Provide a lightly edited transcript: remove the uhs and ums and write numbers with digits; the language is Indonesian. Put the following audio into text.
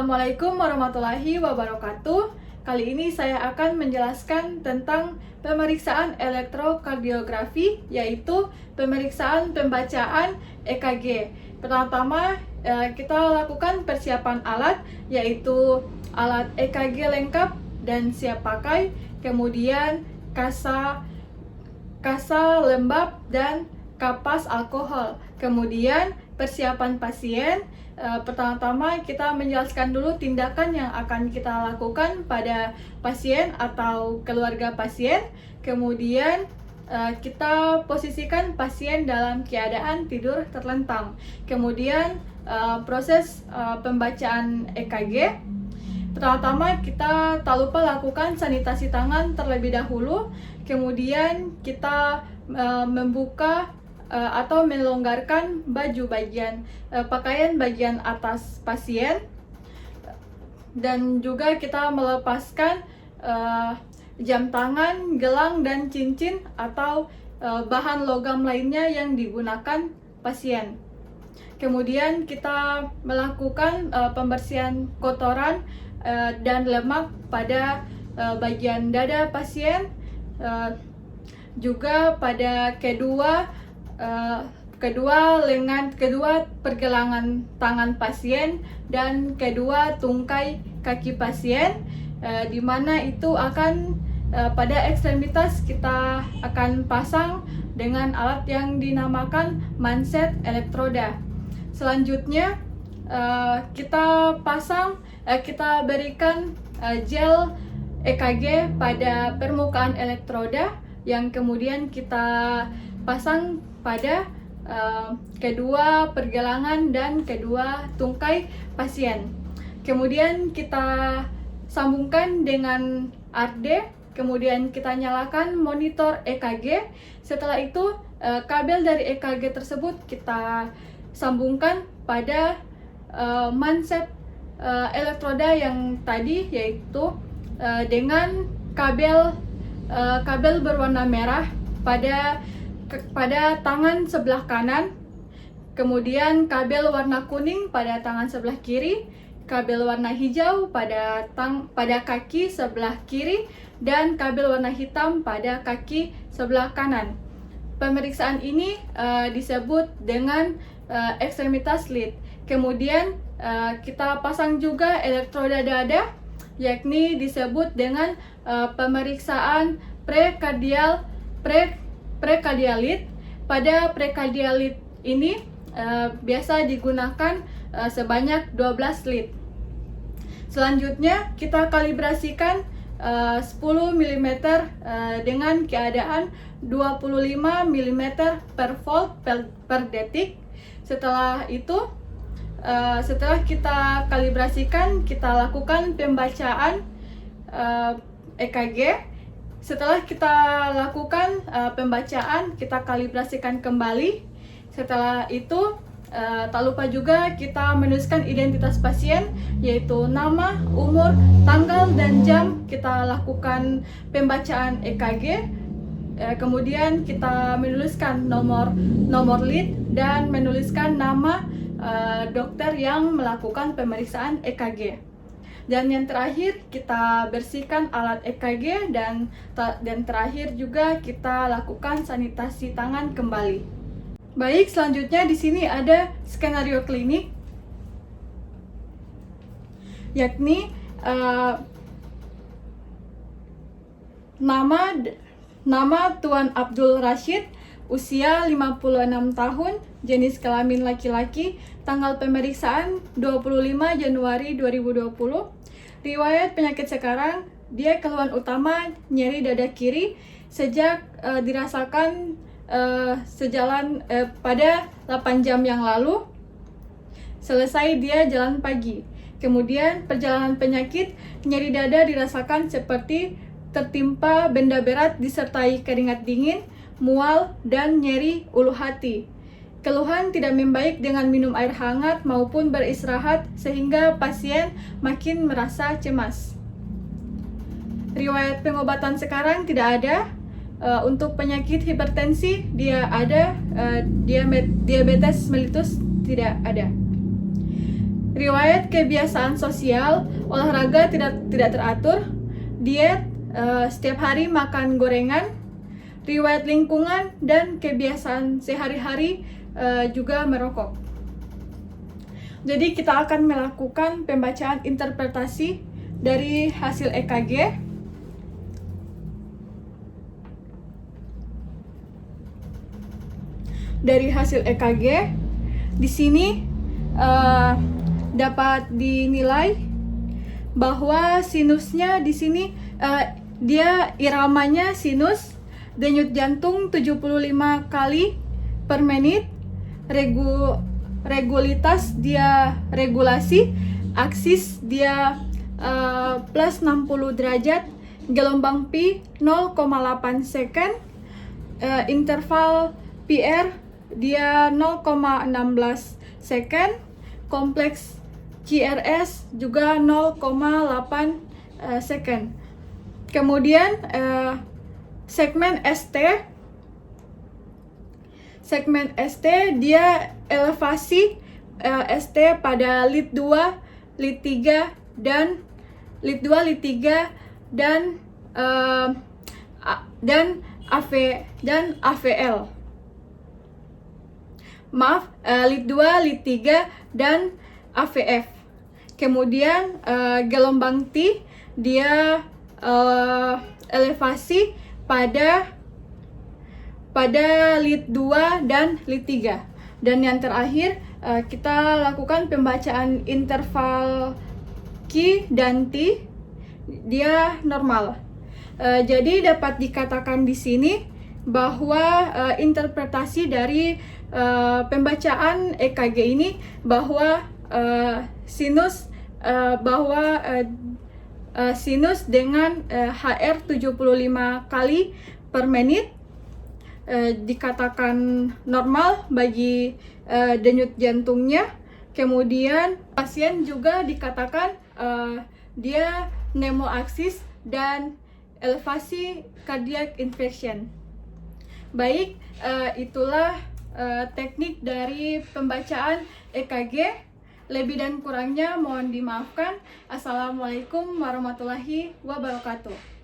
Assalamualaikum warahmatullahi wabarakatuh. Kali ini saya akan menjelaskan tentang pemeriksaan elektrokardiografi, yaitu pemeriksaan pembacaan EKG. Pertama-tama kita lakukan persiapan alat, yaitu alat EKG lengkap dan siap pakai, kemudian kasa lembab dan kapas alkohol. Kemudian persiapan pasien. Pertama-tama kita menjelaskan dulu tindakan yang akan kita lakukan pada pasien atau keluarga pasien. Kemudian kita posisikan pasien dalam keadaan tidur terlentang. Kemudian proses pembacaan EKG. Pertama-tama kita tak lupa lakukan sanitasi tangan terlebih dahulu. Kemudian kita membuka atau melonggarkan baju pakaian bagian atas pasien, dan juga kita melepaskan jam tangan, gelang, dan cincin atau bahan logam lainnya yang digunakan pasien. Kemudian kita melakukan pembersihan kotoran dan lemak pada bagian dada pasien, juga pada kedua pergelangan tangan pasien dan kedua tungkai kaki pasien, di mana itu akan pada ekstremitas kita akan pasang dengan alat yang dinamakan manset elektroda. Selanjutnya kita berikan gel EKG pada permukaan elektroda yang kemudian kita pasang pada kedua pergelangan dan kedua tungkai pasien. Kemudian kita sambungkan dengan ARD, kemudian kita nyalakan monitor EKG. Setelah itu kabel dari EKG tersebut kita sambungkan pada manset elektroda yang tadi, yaitu dengan kabel berwarna merah pada tangan sebelah kanan, kemudian kabel warna kuning pada tangan sebelah kiri, kabel warna hijau pada kaki sebelah kiri, dan kabel warna hitam pada kaki sebelah kanan. Pemeriksaan ini disebut dengan ekstremitas lead. Kemudian kita pasang juga elektroda dada, yakni disebut dengan pemeriksaan prekardialit. Pada prekardialit ini biasa digunakan sebanyak 12 lead. Selanjutnya kita kalibrasikan 10 mm dengan keadaan 25 mm per volt per detik. Setelah itu, setelah kita kalibrasikan, kita lakukan pembacaan EKG. Setelah kita lakukan pembacaan, kita kalibrasikan kembali. Setelah itu, tak lupa juga kita menuliskan identitas pasien, yaitu nama, umur, tanggal, dan jam kita lakukan pembacaan EKG. Kemudian kita menuliskan nomor lead dan menuliskan nama dokter yang melakukan pemeriksaan EKG. Dan yang terakhir, kita bersihkan alat EKG dan terakhir juga kita lakukan sanitasi tangan kembali. Baik, selanjutnya di sini ada skenario klinik, yakni nama Tuan Abdul Rashid, usia 56 tahun, jenis kelamin laki-laki, tanggal pemeriksaan 25 Januari 2020. Riwayat penyakit sekarang, dia keluhan utama nyeri dada kiri sejak dirasakan pada 8 jam yang lalu. Selesai dia jalan pagi. Kemudian perjalanan penyakit, nyeri dada dirasakan seperti tertimpa benda berat disertai keringat dingin, mual, dan nyeri ulu hati. Keluhan tidak membaik dengan minum air hangat maupun beristirahat, sehingga pasien makin merasa cemas. Riwayat pengobatan sekarang tidak ada. Untuk penyakit hipertensi, dia ada. Diabetes mellitus tidak ada. riwayat kebiasaan sosial, olahraga tidak teratur, diet, setiap hari makan gorengan, riwayat lingkungan, dan kebiasaan sehari-hari juga merokok. Jadi kita akan melakukan pembacaan interpretasi dari hasil EKG. Dari hasil EKG, di sini dapat dinilai bahwa sinusnya di sini dia iramanya sinus, denyut jantung 75 kali per menit, regulitas dia regulasi, aksis dia plus 60 derajat, gelombang Pi 0,8 second, interval PR dia 0,16 second, kompleks QRS juga 0,8 second. Kemudian segmen ST dia elevasi ST pada lead 2, lead 3 dan lead 2, lead 3 dan AVL. Maaf, lead 2, lead 3 dan AVF. Kemudian gelombang T dia elevasi pada lead 2 dan lead 3. Dan yang terakhir kita lakukan pembacaan interval Q dan T, dia normal. Jadi dapat dikatakan di sini bahwa interpretasi dari pembacaan EKG ini bahwa sinus dengan HR 75 kali per menit dikatakan normal bagi denyut jantungnya. Kemudian pasien juga dikatakan dia pneumoaksis dan elevasi cardiac infection. Baik, itulah teknik dari pembacaan EKG. Lebih dan kurangnya mohon dimaafkan. Assalamualaikum warahmatullahi wabarakatuh.